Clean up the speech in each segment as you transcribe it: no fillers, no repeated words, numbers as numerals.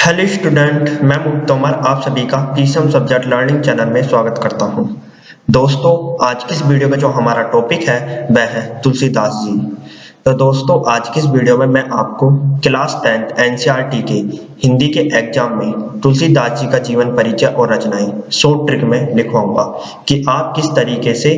Hello student, मैं तोमर आप सभी का पीएसएम सब्जेक्ट लर्निंग चैनल में स्वागत करता हूं। दोस्तों, आज की इस वीडियो का जो हमारा टॉपिक है वह है तुलसीदास जी। तो दोस्तों, आज की इस वीडियो में मैं आपको क्लास 10th एनसीईआरटी के हिंदी के एग्जाम में तुलसीदास जी का जीवन परिचय और रचनाएं शॉर्ट ट्रिक में लिखवाऊंगा कि आप किस तरीके से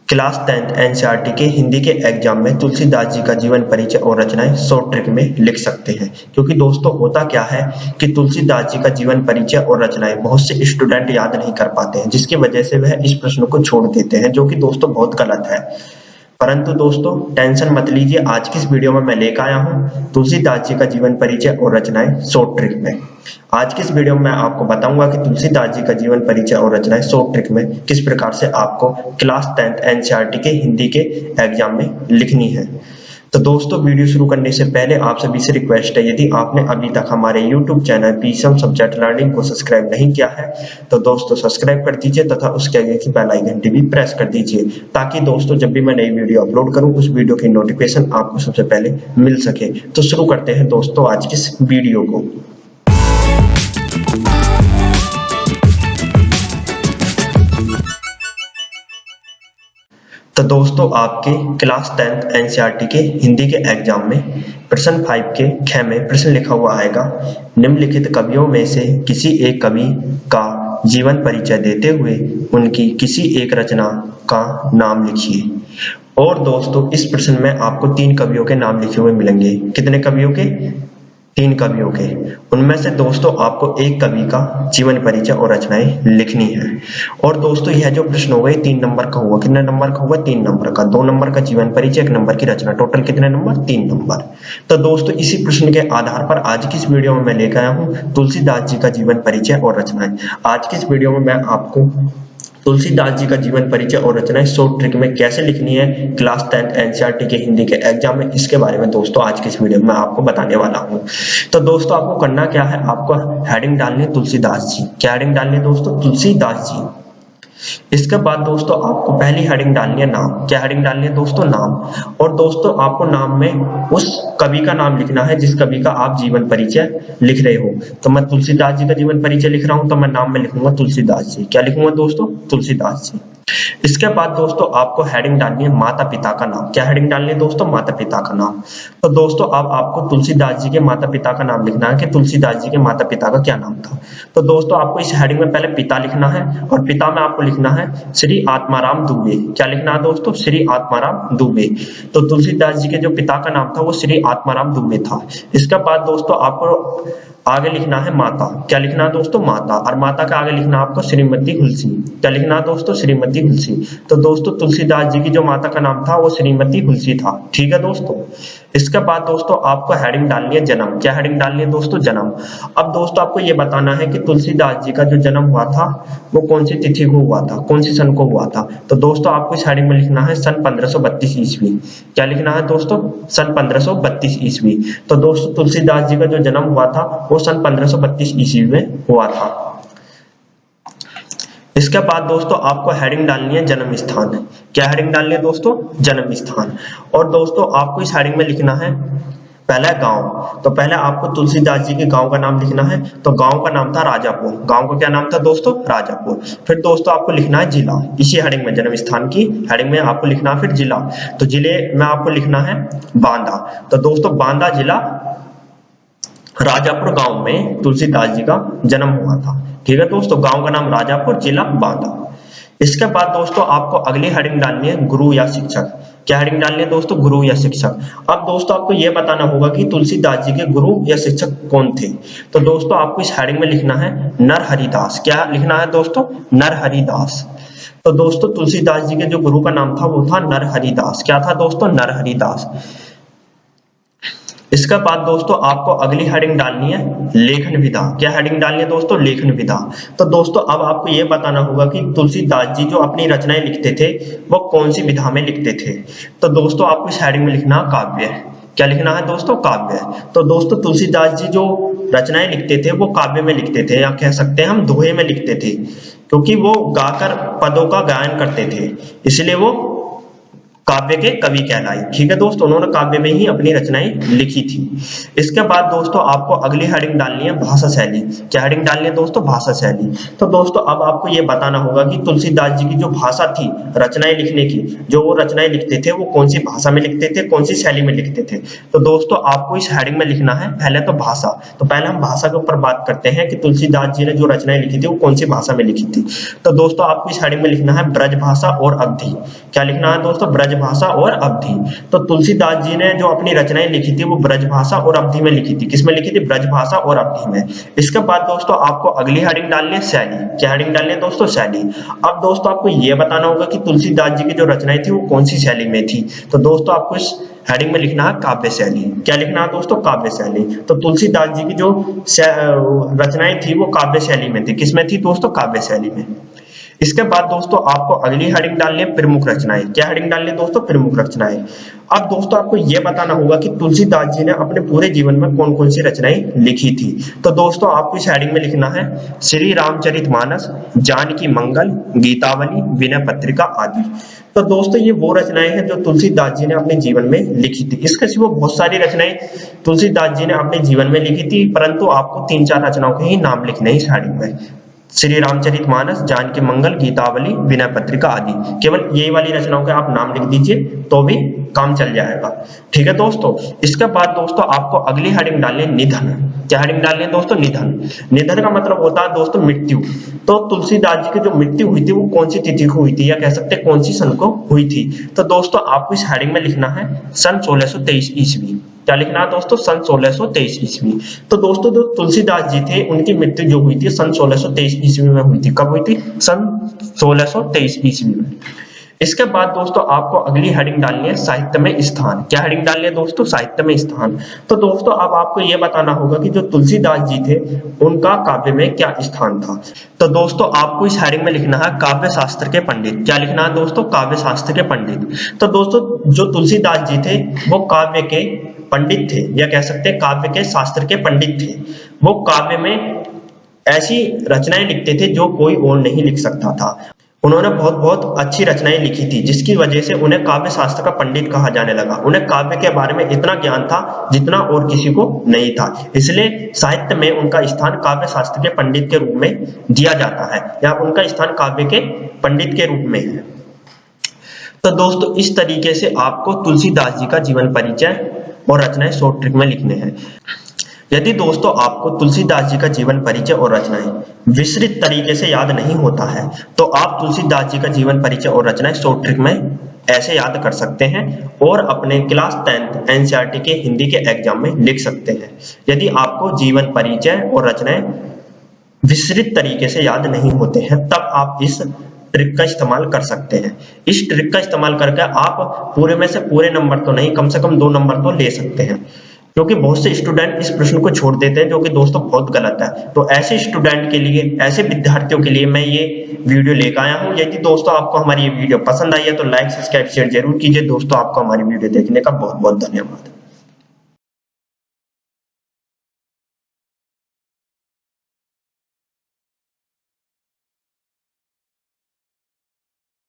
क्लास 10th एनसीईआरटी के हिंदी के एग्जाम में तुलसीदास जी का जीवन परिचय और रचनाएं शॉर्ट ट्रिक में लिख सकते हैं। क्योंकि दोस्तों होता क्या है कि तुलसीदास जी का जीवन परिचय और रचनाएं बहुत से स्टूडेंट याद नहीं कर पाते हैं, जिसकी वजह से वह इस प्रश्न को छोड़ देते हैं, जो कि दोस्तों बहुत गलत है। परंतु दोस्तों टेंशन मत लीजिए, आज की इस वीडियो में मैं लेकर आया हूं तुलसीदास जी का जीवन परिचय और रचनाएं शॉर्ट ट्रिक में। आज की इस वीडियो में मैं आपको बताऊंगा कि तुलसीदास जी का जीवन परिचय और रचनाएं शॉर्ट ट्रिक में किस प्रकार से आपको क्लास 10th एनसीईआरटी के हिंदी के एग्जाम में लिखनी है। तो दोस्तों, वीडियो शुरू करने से पहले आप सभी से रिक्वेस्ट है, यदि आपने अभी तक हमारे YouTube channel PSM subject learning को सब्सक्राइब नहीं किया है तो दोस्तों सब्सक्राइब कर दीजिए तथा उसके आगे की बेल आइकन भी प्रेस कर दीजिए, ताकि दोस्तों जब भी मैं नई वीडियो अपलोड करूं उस वीडियो की नोटिफिकेशन आपको सबसे पहले मिल सके। तो शुरू करते हैं दोस्तों आज की इस वीडियो को। तो दोस्तों, आपके क्लास 10th एनसीईआरटी के हिंदी के एग्जाम में प्रश्न 5 के ख में प्रश्न लिखा हुआ आएगा, निम्नलिखित कवियों में से किसी एक कवि का जीवन परिचय देते हुए उनकी किसी एक रचना का नाम लिखिए। और दोस्तों, इस प्रश्न में आपको 3 कवियों के नाम लिखे हुए मिलेंगे। कितने कवियों के? 3 कवियों के। उनमें से दोस्तों आपको एक कवि का जीवन परिचय और रचनाएं लिखनी है। और दोस्तों यह जो प्रश्न होगा 3 नंबर का होगा। कितने नंबर का होगा? 3 नंबर का। 2 नंबर का जीवन परिचय, 1 नंबर की रचना। टोटल कितने नंबर? 3 नंबर। तो दोस्तों इसी प्रश्न के आधार पर आज की इस वीडियो में मैं लेकर आया हूँ तुलसीदास जी का जीवन परिचय और रचनाएं। आज की इस वीडियो में मैं आपको तुलसीदास जी का जीवन परिचय और रचनाएं शॉर्ट ट्रिक में कैसे लिखनी है क्लास 10th एनसीईआरटी के हिंदी के एग्जाम में, इसके बारे में दोस्तों आज के इस वीडियो में आपको बताने वाला हूं। तो दोस्तों आपको करना क्या है, आपको हेडिंग डालनी है तुलसीदास जी। क्या हेडिंग डालनी है दोस्तों? तुलसीदास जी। इसके बाद दोस्तों आपको पहली हेडिंग डालनी है नाम। क्या हेडिंग डालनी है दोस्तों? नाम। और दोस्तों आपको नाम में उस कवि का नाम लिखना है जिस कवि का आप जीवन परिचय लिख रहे हो। तो मैं तुलसीदास जी का जीवन परिचय लिख रहा हूं तो मैं नाम में लिखूंगा तुलसीदास जी। क्या लिखूंगा दोस्तों? तुलसीदास जी। इसके बाद दोस्तों आपको हेडिंग डालनी है माता पिता का नाम। क्या हेडिंग डालनी है दोस्तों? माता पिता का नाम। तो दोस्तों अब आपको तुलसीदास जी के माता पिता का नाम लिखना है कि तुलसीदास जी के माता पिता का क्या नाम था। तो दोस्तों आपको इस हेडिंग में पहले पिता लिखना है और पिता में आपको लिखना है श्री आत्माराम दुबे। क्या लिखना है दोस्तों? श्री आत्माराम दुबे। तो तुलसीदास जी के जो पिता का नाम था वो श्री आत्माराम दुबे था। इसके बाद दोस्तों आपको आगे लिखना है माता। क्या लिखना है दोस्तों? माता। और माता का आगे लिखना है आपको श्रीमती हुलसी। क्या लिखना है दोस्तों? श्रीमती हुलसी। तो दोस्तों तुलसीदास जी की जो माता का नाम था वो श्रीमती हुलसी था। ठीक है दोस्तों। इसके बाद दोस्तों आपको हेडिंग डालनी है जन्म। क्या हेडिंग डालनी है दोस्तों? जन्म। अब दोस्तों आपको ये बताना है कि तुलसीदास जी का जो जन्म हुआ था वो कौन सी तिथि को हुआ था, कौन सी सन को हुआ था। तो दोस्तों आपको इस हेडिंग में लिखना है सन 1532 ईस्वी। क्या लिखना है दोस्तों? सन 1532 ईस्वी। तो दोस्तों तुलसीदास जी का जो जन्म हुआ था वो सन 1532 ईस्वी में हुआ था। इसके बाद दोस्तों आपको हेडिंग डालनी है जन्म स्थान। क्या हेडिंग डालनी है दोस्तों? जन्म स्थान। और दोस्तों आपको इस हेडिंग में लिखना है पहला गांव। तो पहले आपको तुलसीदास जी के गांव का नाम लिखना है। तो गांव का नाम था राजापुर। गांव का क्या नाम था दोस्तों? राजापुर। फिर दोस्तों आपको लिखना है जिला। इसी हेडिंग में जन्म स्थान की हेडिंग में आपको लिखना है फिर जिला। तो जिले में आपको लिखना है बांदा। तो दोस्तों बांदा जिला राजापुर गांव में तुलसीदास जी का जन्म हुआ था। ठीक है दोस्तों, गांव का नाम राजापुर, जिला बांदा। इसके बाद दोस्तों आपको अगली हेडिंग डालनी है गुरु या शिक्षक। क्या हेडिंग डालनी है दोस्तों? गुरु या शिक्षक। अब दोस्तों आपको यह बताना होगा कि तुलसीदास जी के गुरु या शिक्षक कौन थे। तो दोस्तों आपको इस हेडिंग में लिखना है नरहरिदास। क्या लिखना है दोस्तों? नरहरिदास। तो दोस्तों तुलसीदास जी के जो गुरु का नाम था वो था नरहरिदास। क्या था दोस्तों? नरहरिदास। इसके बाद दोस्तों आपको अगली हेडिंग डालनी है लेखन विधा। क्या हेडिंग डालनी है दोस्तों? लेखन विधा। तो दोस्तों अब आपको यह बताना होगा कि तुलसीदास जी जो अपनी रचनाएं लिखते थे वो कौन सी विधा में लिखते थे। तो दोस्तों आपको इस हेडिंग में लिखना काव्य। क्या लिखना है दोस्तों? काव्य। तो दोस्तों तुलसीदास जी जो रचनाएं लिखते थे वो काव्य में लिखते थे, या कह सकते हैं हम दोहे में लिखते थे, क्योंकि वो गाकर पदों का गायन करते थे, इसलिए वो काव्य के कवि कहलाए। ठीक है दोस्तों, उन्होंने काव्य में ही अपनी रचनाएं लिखी थी। इसके बाद दोस्तों आपको अगली हेडिंग डालनी है भाषा शैली। क्या हेडिंग डालनी है दोस्तों? भाषा शैली। तो दोस्तों अब आपको ये बताना होगा कि तुलसीदास जी की जो भाषा थी रचनाएं लिखने की, जो वो रचनाएं लिखते थे वो कौन सी भाषा में लिखते थे, कौन सी शैली में लिखते थे। तो दोस्तों आपको इस हेडिंग में लिखना है पहले तो भाषा। तो पहले हम भाषा के ऊपर बात करते हैं कि तुलसीदास जी ने जो रचनाएं लिखी थी वो कौन सी भाषा में लिखी थी। तो दोस्तों आपको इस हेडिंग में लिखना है ब्रज भाषा और अवधी। क्या लिखना है दोस्तों? ब्रज भाषा और अवधि। तो तुलसीदास जी ने जो अपनी रचनाएं लिखी थी वो ब्रज भाषा और अवधि में लिखी थी। किसमें लिखी थी? ब्रज भाषा और अवधि में। इसके बाद दोस्तों आपको अगली हेडिंग डालनी है शैली। क्या हेडिंग डालनी है दोस्तों? शैली। अब दोस्तों आपको ये बताना होगा कि तुलसीदास जी की जो रचनाएं थी वो कौन सी शैली में थी। तो दोस्तों आपको इस हेडिंग में लिखना है काव्य शैली। क्या लिखना है दोस्तों? काव्य शैली। तो तुलसीदास जी की जो रचनाएं थी वो काव्य शैली में थी। किसमें थी दोस्तों? काव्य शैली में। इसके बाद दोस्तों आपको अगली हेडिंग डालनी है प्रमुख रचनाएं। क्या हेडिंग डालनी है दोस्तों? प्रमुख रचनाएं। अब दोस्तों आपको यह बताना होगा कि तुलसीदास जी ने अपने पूरे जीवन में कौन कौन सी रचनाएं लिखी थी। तो दोस्तों आपको इस हेडिंग में लिखना है श्री रामचरितमानस, जानकी मंगल, गीतावली, विनय पत्रिका आदि। तो दोस्तों ये वो रचनाएं हैं जो तुलसीदास जी ने अपने जीवन में लिखी थी। इसके सिवा बहुत सारी रचनाएं तुलसीदास जी ने अपने जीवन में लिखी थी, परंतु आपको 3-4 रचनाओं के ही नाम लिखने हैं इस हेडिंग में। श्री रामचरितमानस, जानकी मंगल, गीतावली, विनय पत्रिका आदि। केवल ये वाली रचनाओं के आप नाम लिख दीजिए तो भी काम चल जाएगा। ठीक है दोस्तों। इसके बाद दोस्तों आपको अगली हेडिंग डालनी है निधन। क्या हेडिंग डालनी है दोस्तों? निधन। निधन का मतलब होता है दोस्तों मृत्यु। तो तुलसीदास जी की जो मृत्यु हुई थी वो कौन सी तिथि को हुई थी, या कह सकते हैं कौन सी सन को हुई थी। तो दोस्तों आपको इस हेडिंग में लिखना है सन 1623 ईस्वी। क्या लिखना है दोस्तों? सन 1623 ईस्वी। तो दोस्तों जो तुलसीदास जी थे उनकी मृत्यु जो हुई थी सन 1623 ईस्वी में हुई थी। कब हुई थी? सन 1623 ईस्वी में। इसके बाद दोस्तों आपको अगली हेडिंग डालनी है साहित्य में स्थान। क्या हेडिंग डालनी है दोस्तों? साहित्य में स्थान। तो दोस्तों अब आपको यह बताना होगा कि जो तुलसीदास जी थे उनका काव्य में क्या स्थान था। तो दोस्तों आपको इस हेडिंग में लिखना है काव्य शास्त्र के पंडित। क्या लिखना है दोस्तों? काव्य शास्त्र के पंडित। तो दोस्तों जो तुलसीदास जी थे वो काव्य के पंडित थे, या कह सकते हैं काव्य के शास्त्र के पंडित थे। वो काव्य में ऐसी रचनाएं लिखते थे जो कोई और नहीं लिख सकता था। उन्होंने बहुत बहुत अच्छी रचनाएं लिखी थी, जिसकी वजह से उन्हें काव्य शास्त्र का पंडित कहा जाने लगा। उन्हें काव्य के बारे में इतना ज्ञान था जितना और किसी को नहीं था। इसलिए साहित्य में उनका स्थान काव्य शास्त्र के पंडित के रूप में दिया जाता है, या उनका स्थान काव्य के पंडित के रूप में है। तो दोस्तों इस तरीके से आपको तुलसीदास जी का जीवन परिचय और रचनाएं शॉर्ट ट्रिक में लिखने हैं। यदि दोस्तों आपको तुलसीदास जी का जीवन परिचय और रचनाएं विस्तृत तरीके से याद नहीं होता है तो आप तुलसीदास जी का जीवन परिचय और रचनाएं शॉर्ट ट्रिक में ऐसे याद कर सकते हैं और अपने क्लास 10th एनसीईआरटी के हिंदी के एग्जाम में लिख सकते हैं। यदि आपको जीवन परिचय और रचनाएं विस्तृत तरीके से याद नहीं होते हैं तब आप इस ट्रिक का इस्तेमाल कर सकते हैं। इस ट्रिक का इस्तेमाल करके आप पूरे में से पूरे नंबर तो नहीं, कम से कम 2 नंबर तो ले सकते हैं, क्योंकि बहुत से स्टूडेंट इस प्रश्न को छोड़ देते हैं, जो कि दोस्तों बहुत गलत है। तो ऐसे स्टूडेंट के लिए, ऐसे विद्यार्थियों के लिए मैं ये वीडियो लेकर आया हूँ। यदि दोस्तों आपको हमारी ये वीडियो पसंद आई है तो लाइक, सब्सक्राइब, शेयर जरूर कीजिए। दोस्तों आपको हमारी वीडियो देखने का बहुत बहुत धन्यवाद।